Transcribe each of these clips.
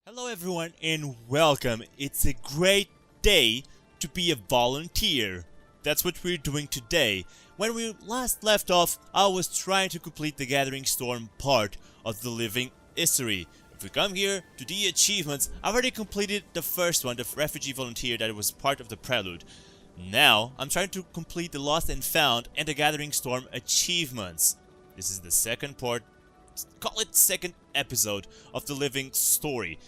Hello everyone and welcome. It's a great day to be a volunteer. That's what we're doing today. When we last left off, I was trying to complete the Gathering Storm part of the Living History. If we come here to the achievements, I've already completed the first one, the Refugee Volunteer, that was part of the Prelude. Now, I'm trying to complete the Lost and Found and the Gathering Storm achievements. This is the second part, call it second episode of the Living Story.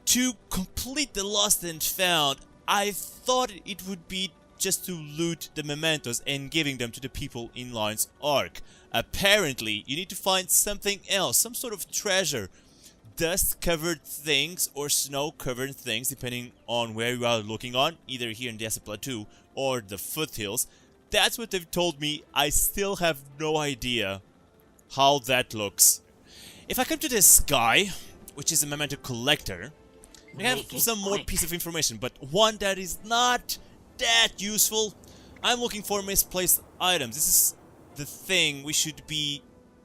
To complete the Lost and Found, I thought it would be just to loot the mementos and giving them to the people in Lion's Ark. Apparently, you need to find something else, some sort of treasure. Dust-covered things or snow-covered things, depending on where you are looking on, either here in the Desert Plateau or the foothills. That's what they've told me. I still have no idea how that looks. If I come to this guy, which is a memento collector, I have some more piece of information, but one that is not that useful. I'm looking for misplaced items. This is the thing we should be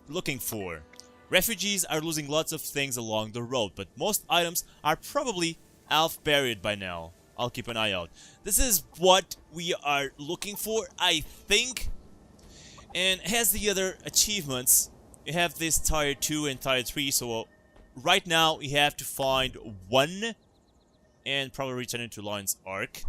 looking for. Refugees are losing lots of things along the road, but most items are probably half buried by now. I'll keep an eye out. This is what we are looking for, I think. And as the other achievements, you have this tier 2 and tier 3, so right now we have to find one and probably return it to Lion's Ark.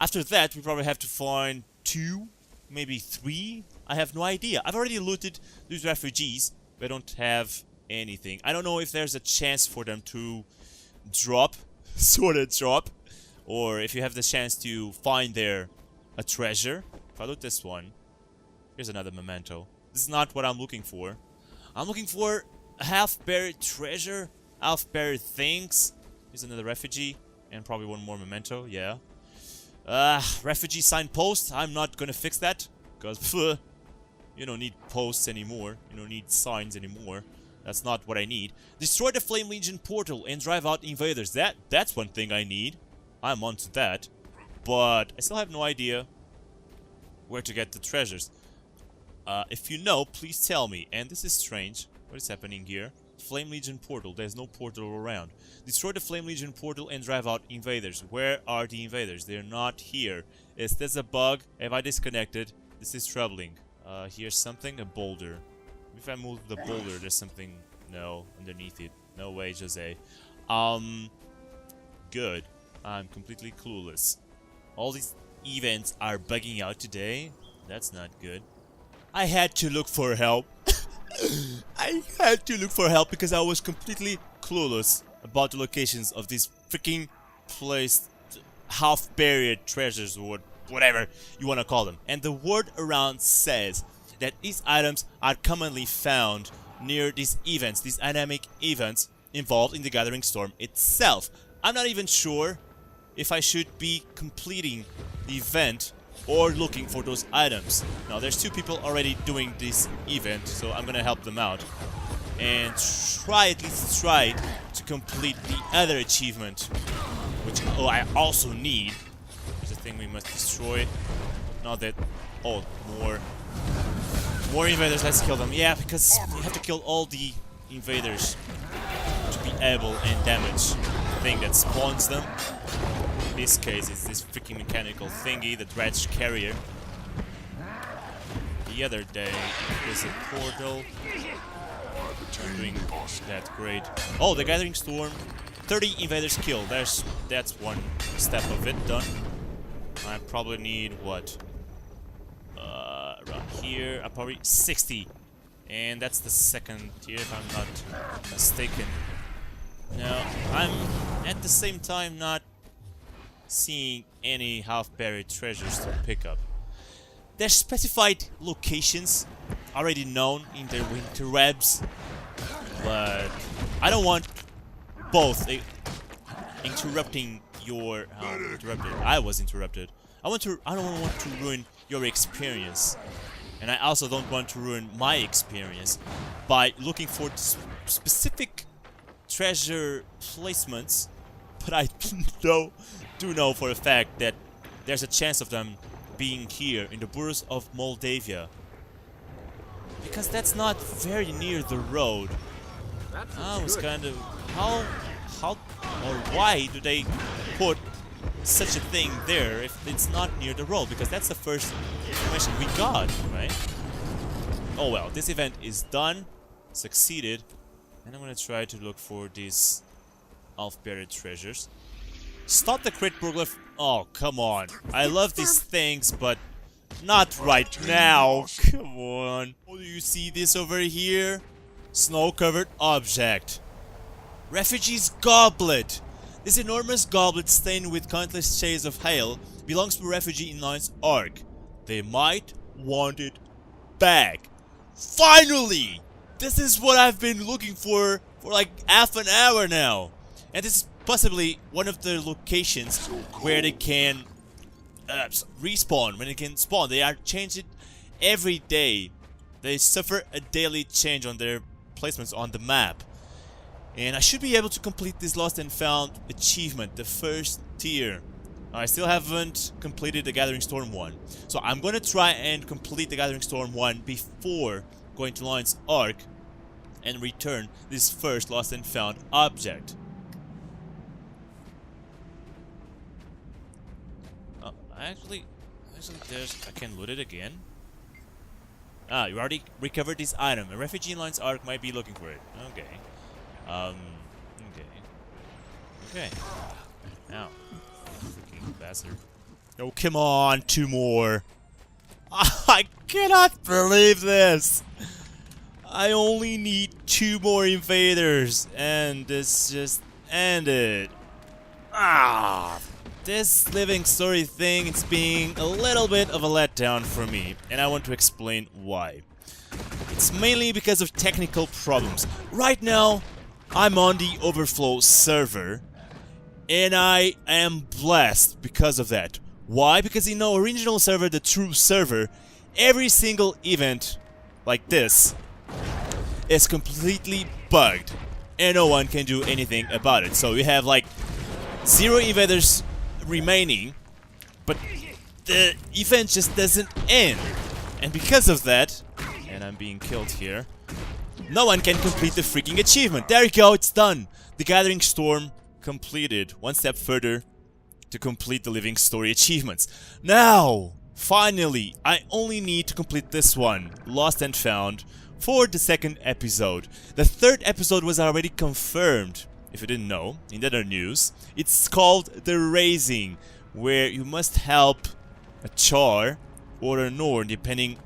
After that, we probably have to find 2, maybe 3. I have no idea. I've already looted these refugees, but I don't have anything. I don't know if there's a chance for them to drop, sort of drop, or if you have the chance to find there a treasure. If I loot this one, here's another memento. This is not what I'm looking for. I'm looking for half-buried treasure, half-buried things. Here's another refugee, and probably one more memento, yeah. Refugee signpost. I'm not gonna fix that, because you don't need posts anymore. You don't need signs anymore. That's not what I need. Destroy the Flame Legion portal and drive out invaders. That's one thing I need. I'm onto that. But I still have no idea where to get the treasures. If you know, please tell me. And this is strange. What is happening here? Flame Legion portal. There's no portal around. Destroy the Flame Legion portal and drive out invaders. Where are the invaders? They're not here. Is this a bug? Have I disconnected? This is troubling. Here's something. A boulder. If I move the boulder, there's something... No, underneath it. No way, Jose. Good. I'm completely clueless. All these events are bugging out today. That's not good. I had to look for help. I had to look for help because I was completely clueless about the locations of these freaking placed half-buried treasures or whatever you want to call them. And the word around says that these items are commonly found near these events, these dynamic events involved in the Gathering Storm itself. I'm not even sure if I should be completing the event or looking for those items. Now, there's 2 people already doing this event, so I'm gonna help them out and at least try to complete the other achievement, which I also need. There's a thing we must destroy. Not that... Oh, more invaders. Let's kill them. Yeah, because you have to kill all the invaders to be able and damage the thing that spawns them. In this case, it's this freaking mechanical thingy, the dredge carrier. The other day, there's a portal. I'm doing that great. Oh, the Gathering Storm. 30 invaders killed. That's one step of it done. I probably need what? Around here, probably 60. And that's the second tier, if I'm not mistaken. Now, I'm at the same time not seeing any half-buried treasures to pick up. There's specified locations already known in the interwebs, but I don't want both interrupting your... interrupted. I was interrupted. I don't want to ruin your experience, and I also don't want to ruin my experience by looking for specific treasure placements. But I do know for a fact that there's a chance of them being here in the boroughs of Moldavia. Because that's not very near the road. I was kind of... how or why do they put such a thing there if it's not near the role? Because that's the first information we got, right? Oh well, this event is done, succeeded, and I'm gonna try to look for these half-buried treasures. Stop the crit burglar. Oh, come on. I love these things, but not right now. Come on. Oh, do you see this over here? Snow-covered object. Refugee's goblet. This enormous goblet stained with countless shades of hail belongs to a refugee in Lion's Ark. They might want it back. Finally! This is what I've been looking for like half an hour now. And this is possibly one of the locations where they can respawn, when they can spawn. They are changed every day. They suffer a daily change on their placements on the map. And I should be able to complete this lost and found achievement, the first tier. I still haven't completed the Gathering Storm 1. So I'm gonna try and complete the Gathering Storm 1 before going to Lion's Ark and return this first lost and found object. Actually, I can loot it again. Ah, you already recovered this item. A refugee in Lion's Ark might be looking for it. Okay. Okay. Ow. Freaking bastard. Oh, come on, 2 more. I cannot believe this. I only need 2 more invaders, and this just ended. Ah. This living story thing is being a little bit of a letdown for me, and I want to explain why. It's mainly because of technical problems. Right now, I'm on the Overflow server, and I am blessed because of that. Why? Because in the original server, the true server, every single event like this is completely bugged, and no one can do anything about it. So we have like 0 invaders remaining, but the event just doesn't end, and because of that, and I'm being killed here, no one can complete the freaking achievement. There you go, it's done. The Gathering Storm completed. One step further to complete the Living Story achievements. Now, finally, I only need to complete this one, Lost and Found, for the 2nd episode. The 3rd episode was already confirmed. If you didn't know, in the other news, it's called The Raising, where you must help a Char or a Norn, depending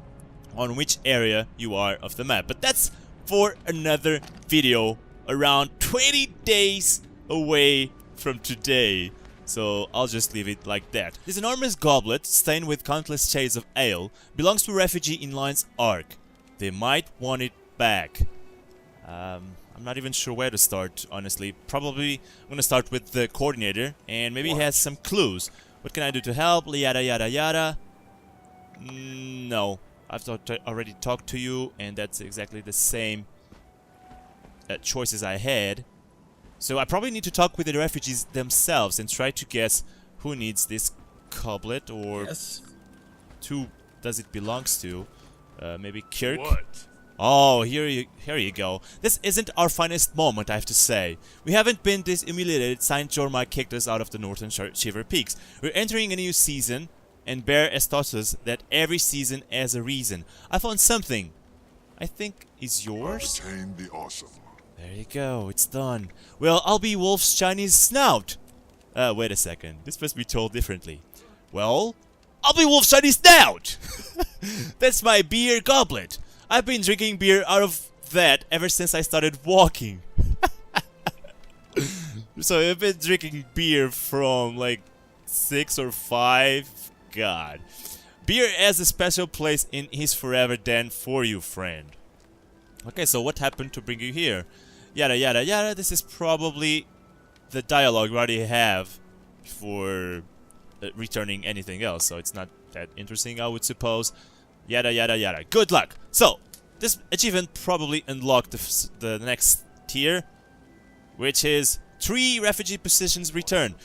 on which area you are of the map. But that's for another video, around 20 days away from today. So I'll just leave it like that. This enormous goblet, stained with countless shades of ale, belongs to a refugee in Lion's Ark. They might want it back. I'm not even sure where to start, honestly. Probably I'm gonna start with the coordinator, and maybe he has some clues. What can I do to help? Yada yada yada. No, I've already talked to you, and that's exactly the same choices I had. So I probably need to talk with the refugees themselves and try to guess who needs this goblet, or who does it belongs to. Maybe Kirk? What? Oh, here you go. This isn't our finest moment, I have to say. We haven't been this humiliated since Jorma kicked us out of the Northern Shiver Peaks. We're entering a new season, and Bear has taught us that every season has a reason. I found something. I think is yours? Obtain the awesome. There you go, it's done. Well, I'll be Wolf's Chinese snout. Wait a second. This must be told differently. Well, I'll be Wolf's Chinese snout! That's my beer goblet. I've been drinking beer out of that ever since I started walking. So I've been drinking beer from like 6 or 5. God. Beer has a special place in his forever den for you, friend. Okay, so what happened to bring you here? Yada yada yada. This is probably the dialogue we already have for returning anything else, so it's not that interesting, I would suppose. Yada yada yada. Good luck! So, this achievement probably unlocked the next tier, which is 3 refugee positions returned.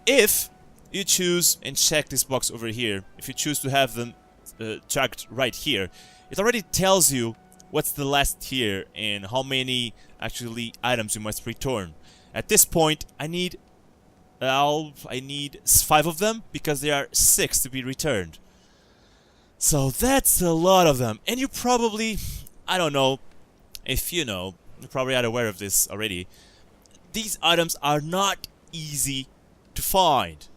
If you choose, and check this box over here, if you choose to have them tracked right here, it already tells you what's the last tier and how many actually items you must return. At this point, I need 5 of them because there are 6 to be returned. So that's a lot of them. And you probably, I don't know if you know, you probably are aware of this already. These items are not easy to find.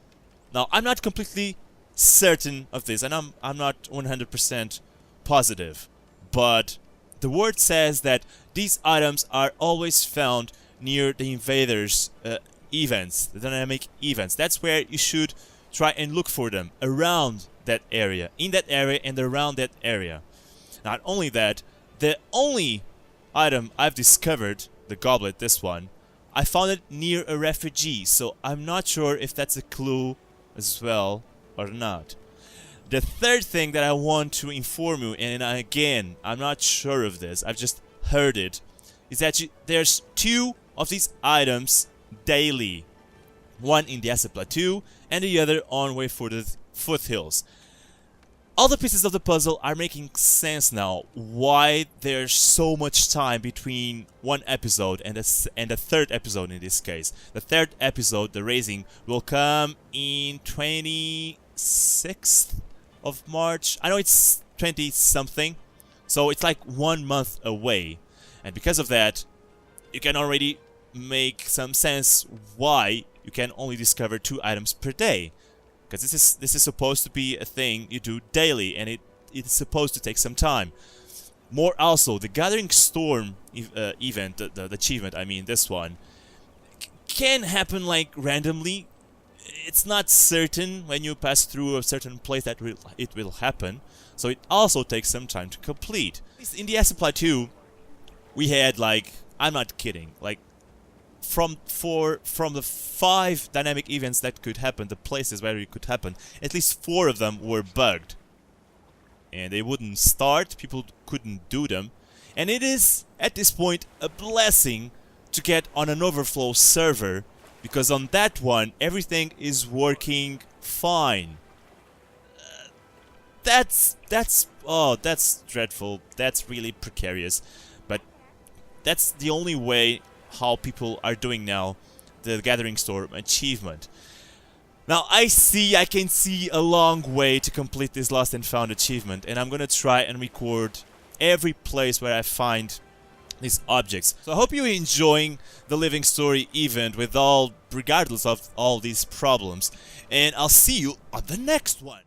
Now, I'm not completely certain of this, and I'm not 100% positive, but the word says that these items are always found near the invaders' events, the dynamic events. That's where you should try and look for them, around that area, in that area and around that area. Not only that, the only item I've discovered, the goblet, this one, I found it near a refugee, so I'm not sure if that's a clue as well or not. The third thing that I want to inform you, and again, I'm not sure of this, I've just heard it, is that there's 2 of these items daily. One in the Acid Plateau and the other on way for the foothills. All the pieces of the puzzle are making sense now. Why there's so much time between one episode and the third episode in this case. The third episode, the raising, will come in 26th of March. I know it's 20 something, so it's like 1 month away. And because of that, you can already make some sense why you can only discover 2 items per day. Because this is supposed to be a thing you do daily, and it's supposed to take some time. More also, the Gathering Storm event, the achievement, I mean this one, can happen like randomly. It's not certain when you pass through a certain place that it will happen, so it also takes some time to complete. In the Acid Plateau, we had, like, I'm not kidding, like, from the 5 dynamic events that could happen, the places where it could happen, at least 4 of them were bugged. And they wouldn't start, people couldn't do them. And it is, at this point, a blessing to get on an overflow server, because on that one, everything is working fine. That's dreadful, that's really precarious. But that's the only way how people are doing now the Gathering Storm achievement. Now I can see a long way to complete this Lost and Found achievement, and I'm gonna try and record every place where I find these objects. So I hope you're enjoying the Living Story event regardless of all these problems, and I'll see you on the next one.